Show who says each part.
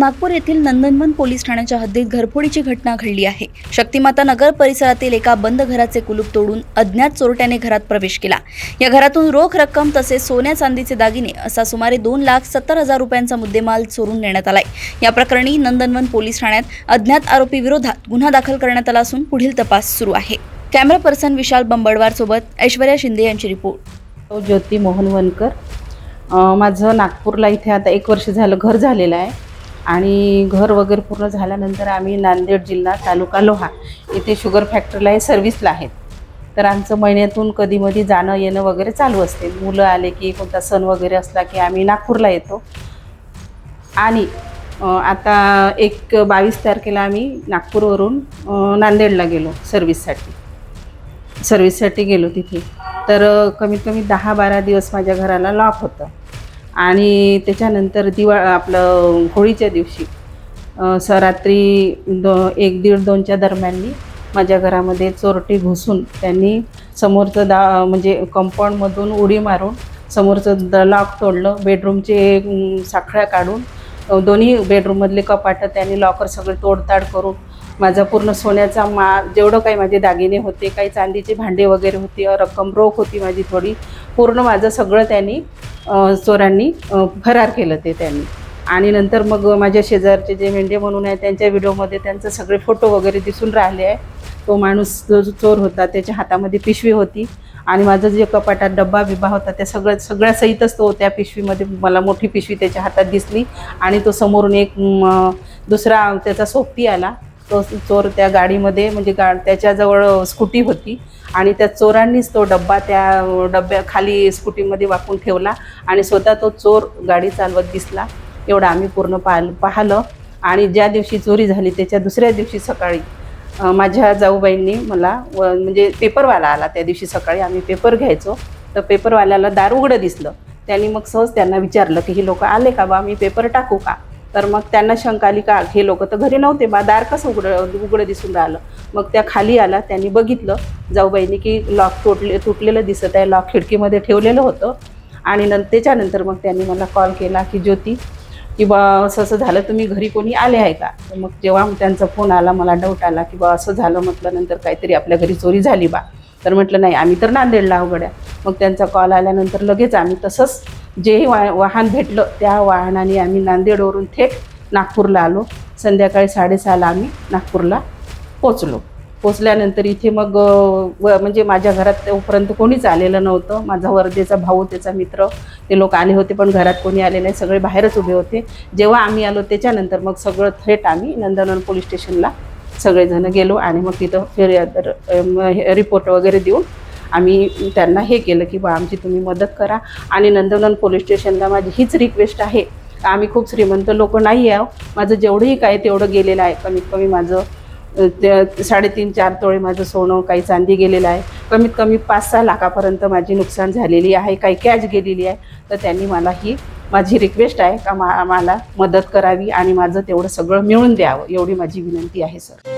Speaker 1: नागपूर येथील नंदनवन पोलीस ठाण्याच्या हद्दीत घरफोडीची घटना घडली आहे। शक्तिमाता नगर परिसरातील एका बंद घराचे कुलूप तोडून अज्ञात चोरट्याने घरात प्रवेश केला। या घरातून रोख रक्कम तसेच सोन्या चांदीचे दागिने असा सुमारे 2,70,000 रुपयांचा मुद्देमाल चोरून नेण्यात आलाय। या प्रकरणी नंदनवन पोलीस ठाण्यात अज्ञात आरोपी विरोधात गुन्हा दाखल करण्यात आला असून पुढील तपास सुरू आहे। कॅमेरा पर्सन विशाल बंबडवार सोबत ऐश्वर्या शिंदे यांची रिपोर्ट।
Speaker 2: ज्योती मोहन वनकर, माझं नागपूरला इथे आता 1 वर्ष झालं घर झालेलं आहे आणि घर वगैरे पूर्ण झाल्यानंतर आम्ही नांदेड जिल्हा तालुका लोहा इथे शुगर फॅक्टरीला सर्व्हिसला आहेत। तर आमचं महिन्यातून कधीमधी जाणं येणं वगैरे चालू असते। मुलं आले की कोणता सण वगैरे असला की आम्ही नागपूरला येतो। आणि आता 22 तारखेला आम्ही नागपूरवरून नांदेडला गेलो सर्व्हिससाठी गेलो तिथे। तर कमीत कमी 10-12 दिवस माझ्या घराला लॉक होतं आणि त्याच्यानंतर आपलं होळीच्या दिवशी रात्री 1-1:30-2च्या दरम्याननी माझ्या घरामध्ये चोरटे घुसून त्यांनी समोरचं म्हणजे कंपाऊंडमधून उडी मारून समोरचं लॉक तोडलं। बेडरूमचे साखळ्या काढून दोन्ही बेडरूममधले कपाटं त्यांनी लॉकर सगळे तोडताड करून माझा पूर्ण सोन्याचा जेवढं काही माझे दागिने होते, काही चांदीचे भांडे वगैरे होते, रक्कम रोख होती माझी थोडी, पूर्ण माझं सगळं त्यांनी चोरांनी फरार केलं त्यांनी। आणि नंतर मग माझ्या शेजारचे जे मेंढे म्हणून आहे त्यांच्या व्हिडिओमध्ये त्यांचे सगळे फोटो वगैरे दिसून राहिले आहे। तो माणूस जो चोर होता त्याच्या हातामध्ये पिशवी होती आणि माझं जे कपाटात डब्बा बिब्बा होता त्या सगळ्या सहितच तो त्या पिशवीमध्ये मला मोठी पिशवी त्याच्या हातात दिसली। आणि तो समोरून एक दुसरा त्याचा सोबती आला। तो चोर त्या गाडीमध्ये म्हणजे त्याच्याजवळ स्कूटी होती आणि त्या चोरांनीच तो डब्बा त्या डब्याखाली स्कूटीमध्ये वाकून ठेवला आणि स्वतः तो चोर गाडी चालवत दिसला। एवढं आम्ही पूर्ण पाहिलं। आणि ज्या दिवशी चोरी झाली त्याच्या दुसऱ्या दिवशी सकाळी माझ्या जाऊबाईंनी मला म्हणजे पेपरवाला आला। त्या दिवशी सकाळी आम्ही पेपर घ्यायचो तर पेपरवाल्याला दार उघडं दिसलं। त्यांनी मग सहज त्यांना विचारलं की हे लोक आले का बा, मी पेपर टाकू का? तर मग त्यांना शंका आली का हे लोक तर घरी नव्हते बा, दार कसं उघडं दिसून राहिलं। मग त्या खाली आला, त्यांनी बघितलं जाऊबाईंनी की लॉक तुटलेलं दिसत आहे, लॉक खिडकीमध्ये ठेवलेलं होतं। आणि त्याच्यानंतर मग त्यांनी मला कॉल केला की ज्योती की बा असं झालं, तुम्ही घरी कोणी आले आहे का? तर मग जेव्हा त्यांचा फोन आला मला डाऊट आला की बा असं झालं, म्हटलं नंतर काहीतरी आपल्या घरी चोरी झाली बा। तर म्हटलं नाही, आम्ही तर नांदेडला अवघड्या। मग त्यांचा कॉल आल्यानंतर लगेच आम्ही तसंच जेही वाहन भेटलं त्या वाहनाने आम्ही नांदेडवरून थेट नागपूरला आलो। संध्याकाळी 6:30ला आम्ही नागपूरला पोचल्यानंतर इथे मग म्हणजे माझ्या घरात तोपर्यंत कोणीच आलेलं नव्हतं। माझा वर्धेचा भाऊ, त्याचा मित्र, ते लोक आले होते पण घरात कोणी आले नाही, सगळे बाहेरच उभे होते। जेव्हा आम्ही आलो त्याच्यानंतर मग सगळं थेट आम्ही नंदनवन पोलीस स्टेशनला सगळेजण गेलो आणि मग तिथं रिपोर्ट वगैरे देऊन आम्ही त्यांना हे केलं की बा आमची तुम्ही मदत करा। आणि नंदनवन पोलीस स्टेशनला माझी हीच रिक्वेस्ट आहे, आम्ही खूप श्रीमंत लोक नाही आहे, माझं जेवढंही काय तेवढं गेलेलं आहे। कमीत कमी माझं 3.5-4 तोळे माझं सोनं, काही चांदी गेलेलं आहे। कमीत कमी 5-6 लाखापर्यंत माझी नुकसान झालेली आहे, काही कॅश गेलेली आहे। तर त्यांनी मला ही माझी रिक्वेस्ट आहे का मला मदत करावी आणि माझं तेवढं सगळं मिळून द्यावं, एवढी माझी विनंती आहे सर।